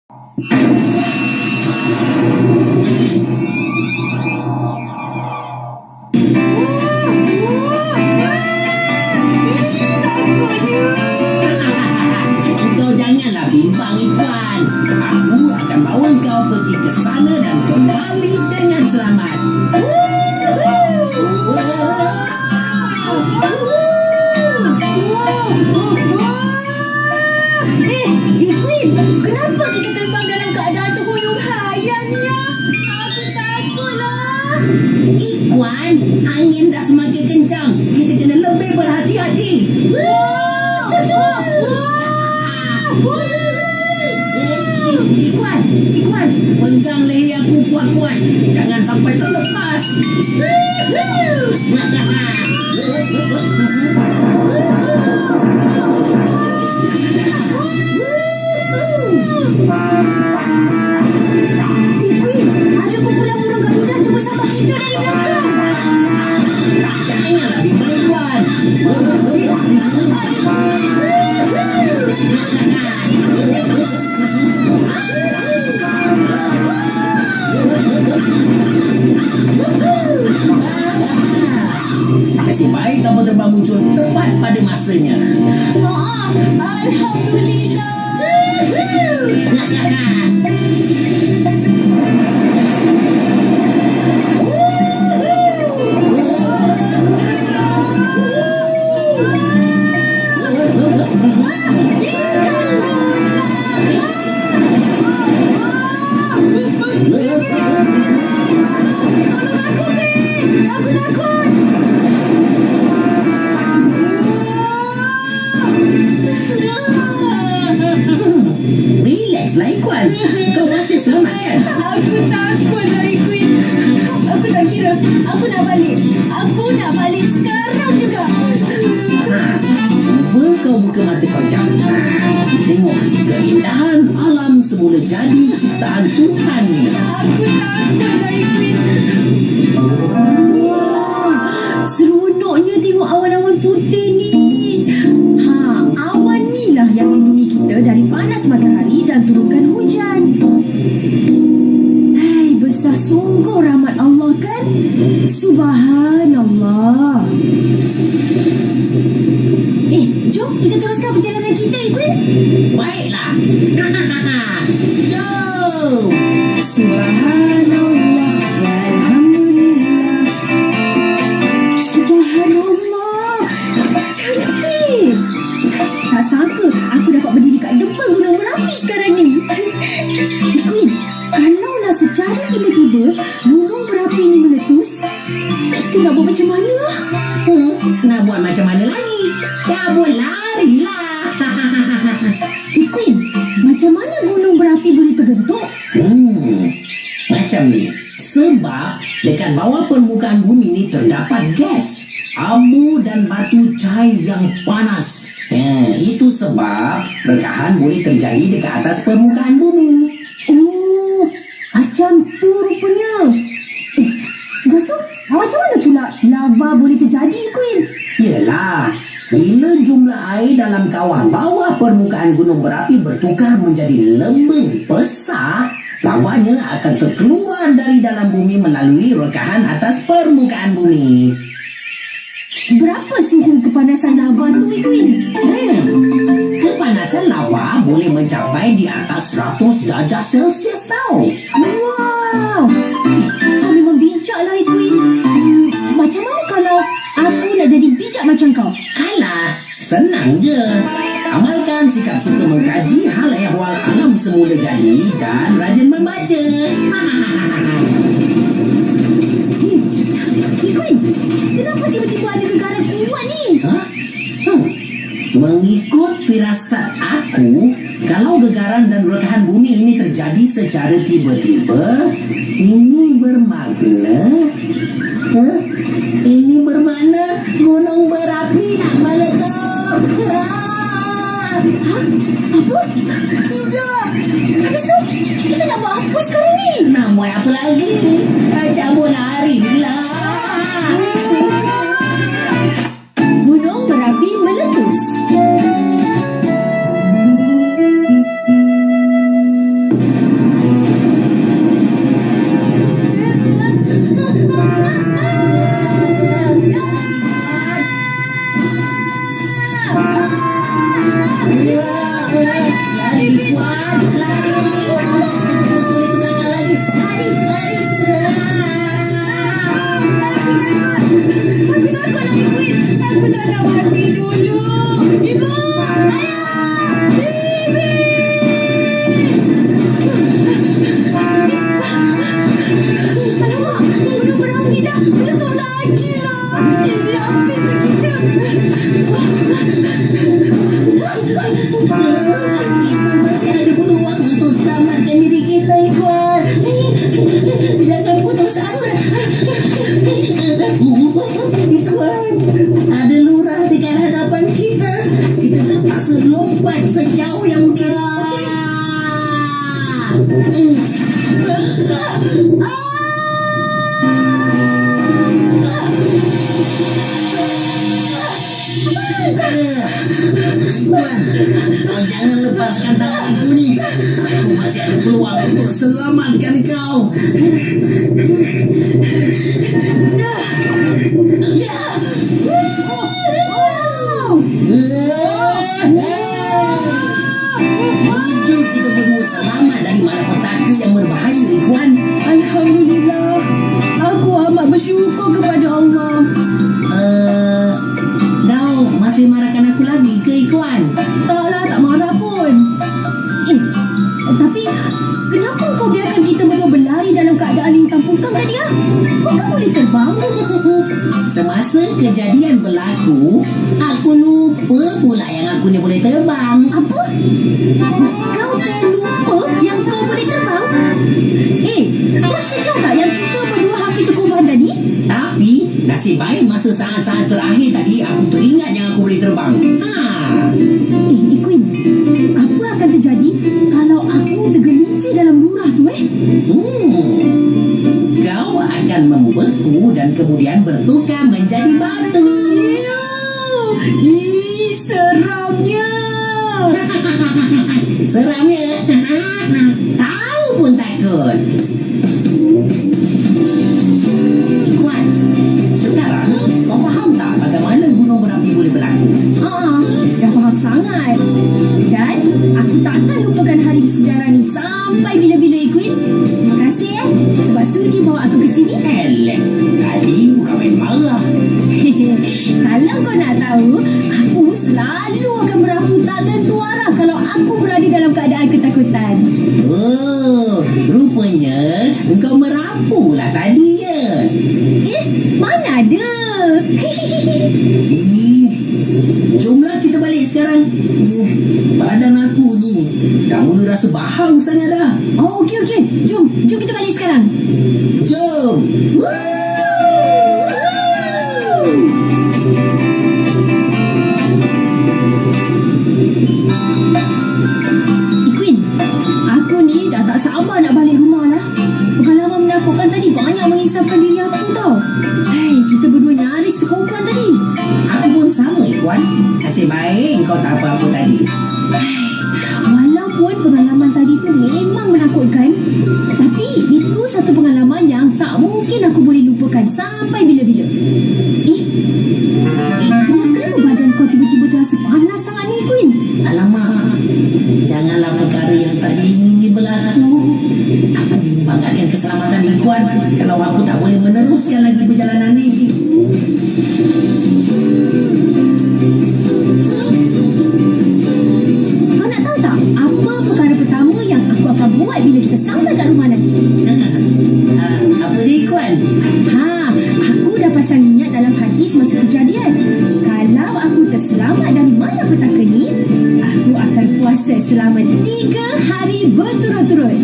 Kau janganlah bimbang, Ikhwan. Aku akan bawa kau pergi ke sana dan kembali dengan selamat. Ikhwan, kenapa kita terbang dalam keadaan terhuyung hayam ni ya? Aku takutlah. Ikhwan, angin dah semakin kencang. Kita kena lebih berhati-hati. Ikhwan, pegang leher aku kuat-kuat. Jangan sampai terlepas. Ikhwan, ada kumpulan burung Garuda cuba sambar kita dari belakang. Janganlah bimbang, Ikhwan. Nasib baik kamu terbang muncul tepat pada masanya. Alhamdulillah. Aku takut. Relaxlah, Ikhwan. Kau masih selamat kan? Aku takut Larry Queen. Aku tak kira. Aku nak balik. Aku nak balik sekarang juga. Cuba kau buka mata kau jam. Tengok keindahan alam semula jadi ciptaan Tuhan ni. Aku takut Larry Queen. Wah, seronoknya tengok awan-awan putih ni. Awan ni lah yang melindungi kita dari panas matahari dan turunkan hujan. Hai, besar sungguh rahmat Allah kan? Subhanallah. Jom kita teruskan perjalanan kita, Ikhwan. Baiklah. Jom. Subhanallah walhamdulillah. Subhanallah, cantik. Tak sangka aku dapat berdiri kat depan Gunung Merapi sekarang ni. Ikhwan, kalaulah secara tiba-tiba Gunung Merapi ni meletus, kita nak buat macam mana? Nak buat macam mana lagi? Cabut larilah. Ikhwan, macam mana gunung berapi boleh terbentuk? Macam ni. Sebab dekat bawah permukaan bumi ni terdapat gas, abu dan batu cair yang panas. Itu sebab rekahan boleh terjadi dekat atas permukaan bumi. Oh, macam tu rupanya. Lepas tu, macam mana pula lava boleh terjadi, Ikhwan? Yelah, bila jumlah air dalam kawah bawah permukaan gunung berapi bertukar menjadi lembing besar, lavanya akan terkeluar dari dalam bumi melalui rekahan atas permukaan bumi. Berapa suhu kepanasan lava tu, Ikhwan? Kepanasan lava boleh mencapai di atas 100 darjah Celsius tau. Wow, kau memang bijak lah, Ikhwan. Macam mana kalau aku nak jadi bijak macam kau? Alah, senang je. Amalkan sikap suka mengkaji hal ehwal alam semula jadi dan rajin membaca. Ikhwan, kenapa tiba-tiba ada gegaran kuat ni? Mengikut firasat aku, kalau gegaran dan rekahan bumi ini terjadi secara tiba-tiba, ini bermakna gunung berapi nak meletup. Apa? Tidak. Habis tu, kita nak buat apa sekarang ni? Nak buat apa lagi? Cabut larilah. Gunung berapi meletus. Lari, Puan, lari. Aku takut lagi, Queen. Aku tak nak mati dulu. Ibu! Ayah! Bibi! Alamak, gunung berapi dah. Betul lagi lah. Ini habis kita. Ibu masih ada peluang untuk selamatkan diri kita, Ikhwan. Jangan putus asa. Ikhwan, ada lurah dekat hadapan kita. Kita terpaksa lompat sejauh yang mungkin. Ikhwan, kau jangan lepaskan tangan ibu ni. Aku masih ada peluang untuk selamatkan kau. Menuju kita berdua selamat dari malapetaka yang berbahaya, Ikhwan. Alhamdulillah. Aku amat bersyukur kepada Allah. Kau masih marahkan aku lagi ke, Ikhwan? Taklah, tak marah pun. Tapi kenapa kau biarkan kita berdua berlari dalam keadaan lintang pungkang tadi? Kau kan boleh terbang? Semasa kejadian berlaku, aku lupa pula yang aku ni boleh terbang. Apa? Kau terlupa yang kau boleh terbang? Kau sedar tak yang kita berdua hampir terkorban tadi? Tapi nasib baik masa saat-saat terakhir tadi aku teringat yang aku boleh terbang. Queen, apa akan terjadi kalau aku tergelincir dalam lurah tu? Kau akan membeku dan kemudian bertukar menjadi batu. Seramnya. Seramnya? Tahu pun takut. Ikhwan, sekarang kau faham tak bagaimana gunung berapi boleh berlaku? Dah faham sangat. Dan aku takkan lupakan hari sejarah ni sampai bila-bila, Queen. Terima kasih sebab sudi bawa aku ke sini. Elek, tadi bukan main marah. Kalau kau nak tahu, aku selalu akan merapu tak tentu arah kalau aku berada dalam keadaan ketakutan. Oh, rupanya engkau merapu lah tadi ya. Mana ada? Jomlah kita balik sekarang. Badan aku ni dah mula rasa bahang sangat dah. Oh, okey. Jom kita balik sekarang. Jom. Queen, aku ni dah tak sabar nak balik rumah lah. Pengalaman menakutkan tadi banyak mengisahkan diri aku tau. Kita berdua nyaris terkorban tadi. Aku pun sama, Ikhwan. Nasib baik kau tak apa-apa tadi. Walaupun pengalaman tadi tu memang menakutkan, tapi itu satu pengalaman yang tak mungkin aku boleh lupakan sampai bila-bila. Kenapa badan kau tiba-tiba terasa panas sangat ni, Queen? Alamak, janganlah perkara yang tadi ini berlaku. Akan membanggakan keselamatan Ikhwan kalau aku tak boleh meneruskan lagi perjalanan ni. Kau nak tahu tak apa perkara pertama yang aku akan buat bila kita sampai kat rumah nanti? Apa dia, Ikhwan? Aku dah pasang niat dalam hati semasa kejadian. Kalau aku terselamat dari malapetaka ni, aku akan puasa selama 3 hari berturut-turut.